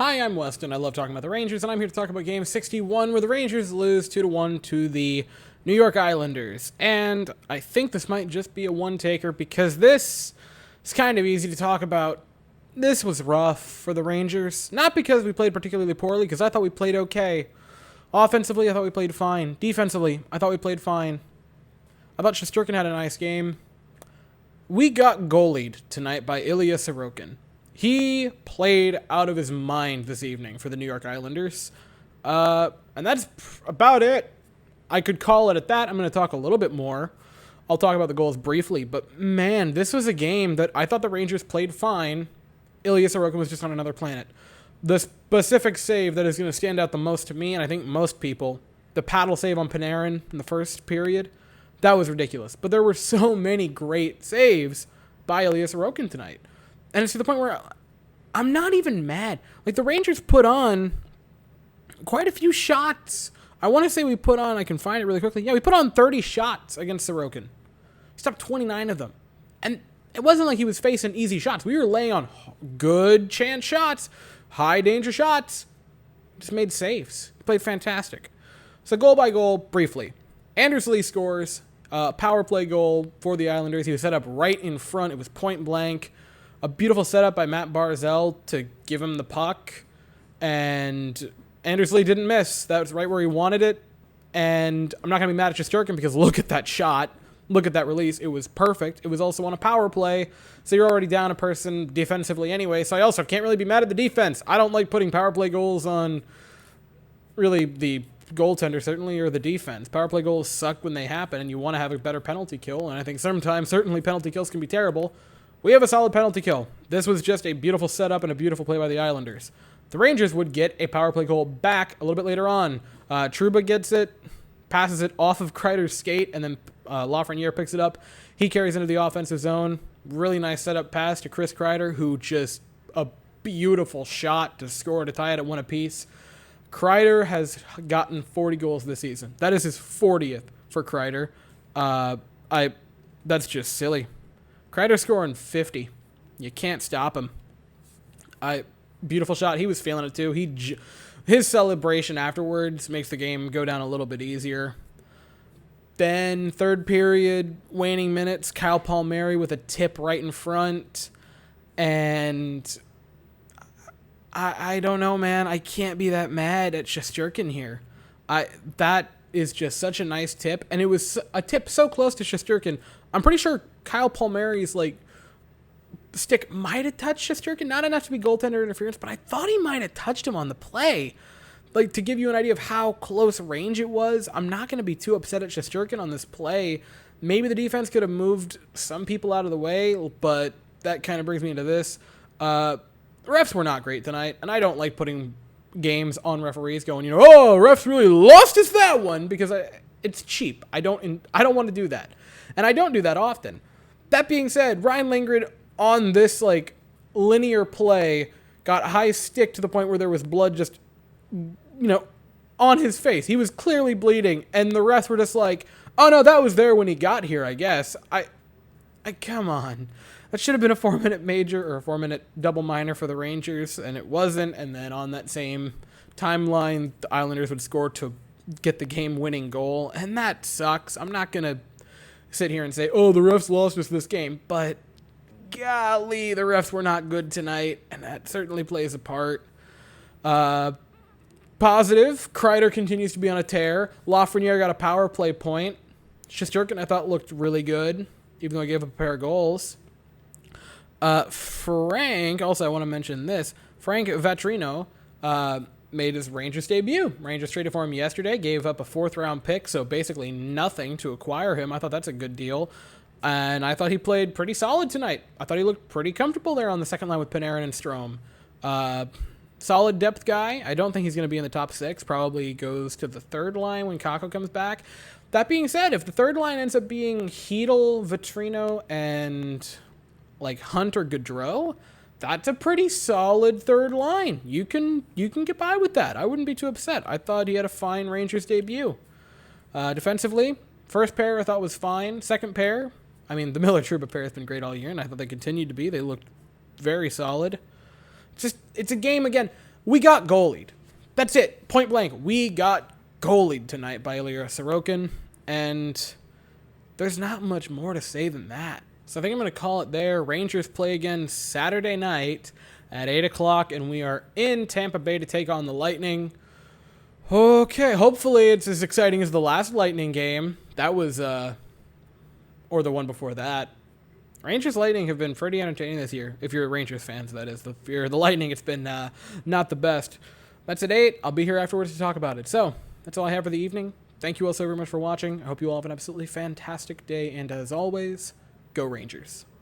Hi, I'm Weston. I love talking about the Rangers, and I'm here to talk about Game 61, where the Rangers lose 2-1 to the New York Islanders. And I think this might just be a one-taker, because this is kind of easy to talk about. This was rough for the Rangers. Not because we played particularly poorly, because I thought we played okay. Offensively, I thought we played fine. Defensively, I thought we played fine. I thought Shesterkin had a nice game. We got goalied tonight by Illy. He played out of his mind this evening for the New York Islanders. And that's about it. I could call it at that. I'm going to talk a little bit more. I'll talk about the goals briefly. But, man, this was a game that I thought the Rangers played fine. Illy was just on another planet. The specific save that is going to stand out the most to me, and I think most people, the paddle save on Panarin in the first period, that was ridiculous. But there were so many great saves by Illy tonight. And it's to the point where I'm not even mad. Like, the Rangers put on quite a few shots. I want to say we put on, I can find it really quickly. Yeah, we put on 30 shots against Sorokin. He stopped 29 of them. And it wasn't like he was facing easy shots. We were laying on good chance shots, high danger shots. Just made saves. He played fantastic. So goal by goal, briefly. Anders Lee scores. Power play goal for the Islanders. He was set up right in front. It was point blank. A beautiful setup by Matt Barzal to give him the puck. And Anders Lee didn't miss. That was right where he wanted it. And I'm not going to be mad at Shesterkin because look at that shot. Look at that release. It was perfect. It was also on a power play. So you're already down a person defensively anyway. So I also can't really be mad at the defense. I don't like putting power play goals on really the goaltender, certainly, or the defense. Power play goals suck when they happen, and you want to have a better penalty kill. And I think sometimes, certainly, penalty kills can be terrible. We have a solid penalty kill. This was just a beautiful setup and a beautiful play by the Islanders. The Rangers would get a power play goal back a little bit later on. Trouba gets it, passes it off of Kreider's skate, and then Lafreniere picks it up. He carries into the offensive zone. Really nice setup pass to Chris Kreider, who just a beautiful shot to score to tie it at one apiece. Kreider has gotten 40 goals this season. That is his 40th for Kreider. That's just silly. Kreider scoring 50. You can't stop him. Beautiful shot. He was feeling it too. His celebration afterwards makes the game go down a little bit easier. Then third period, waning minutes, Kyle Palmieri with a tip right in front. And I don't know, man. I can't be that mad at Shesterkin here. That is just such a nice tip. And it was a tip so close to Shesterkin. I'm pretty sure Kyle Palmieri's stick might have touched Shesterkin. Not enough to be goaltender interference, but I thought he might have touched him on the play. To give you an idea of how close range it was, I'm not going to be too upset at Shesterkin on this play. Maybe the defense could have moved some people out of the way, but that kind of brings me into this. The refs were not great tonight, and I don't like putting games on referees going, oh, refs really lost us that one, because it's cheap. I don't want to do that, and I don't do that often. That being said, Ryan Lindgren on this linear play got high stick to the point where there was blood just on his face. He was clearly bleeding, and the refs were just like, oh no, that was there when he got here, I guess. I come on. That should have been a 4-minute major or a 4-minute double minor for the Rangers, and it wasn't. And then on that same timeline, the Islanders would score to get the game-winning goal, and that sucks. I'm not going to sit here and say, oh, the refs lost us this game, but golly, the refs were not good tonight, and that certainly plays a part. Positive, Kreider continues to be on a tear. Lafreniere got a power play point. Shesterkin, I thought, looked really good, even though he gave up a pair of goals. Frank, also I want to mention this, Frank Vatrino made his Rangers debut. Rangers traded for him yesterday, gave up a 4th-round pick, so basically nothing to acquire him. I thought that's a good deal, and I thought he played pretty solid tonight. I thought he looked pretty comfortable there on the second line with Panarin and Strome. Solid depth guy. I don't think he's going to be in the top 6. Probably goes to the third line when Kakko comes back. That being said, if the third line ends up being Hedl, Vatrino, and Hunt or Gaudreau, that's a pretty solid third line. You can get by with that. I wouldn't be too upset. I thought he had a fine Rangers debut. Defensively, first pair I thought was fine. Second pair, the Miller-Trouba pair has been great all year, and I thought they continued to be. They looked very solid. It's a game, again, We got goalied. That's it. Point blank. We got goalied tonight by Illy Sorokin, and there's not much more to say than that. So I think I'm going to call it there. Rangers play again Saturday night at 8 o'clock, and we are in Tampa Bay to take on the Lightning. Okay, hopefully it's as exciting as the last Lightning game. That was, or the one before that. Rangers Lightning have been pretty entertaining this year. If you're Rangers fans, that is. If you're the Lightning, it's been not the best. That's at 8. I'll be here afterwards to talk about it. So that's all I have for the evening. Thank you all so very much for watching. I hope you all have an absolutely fantastic day. And as always, go Rangers.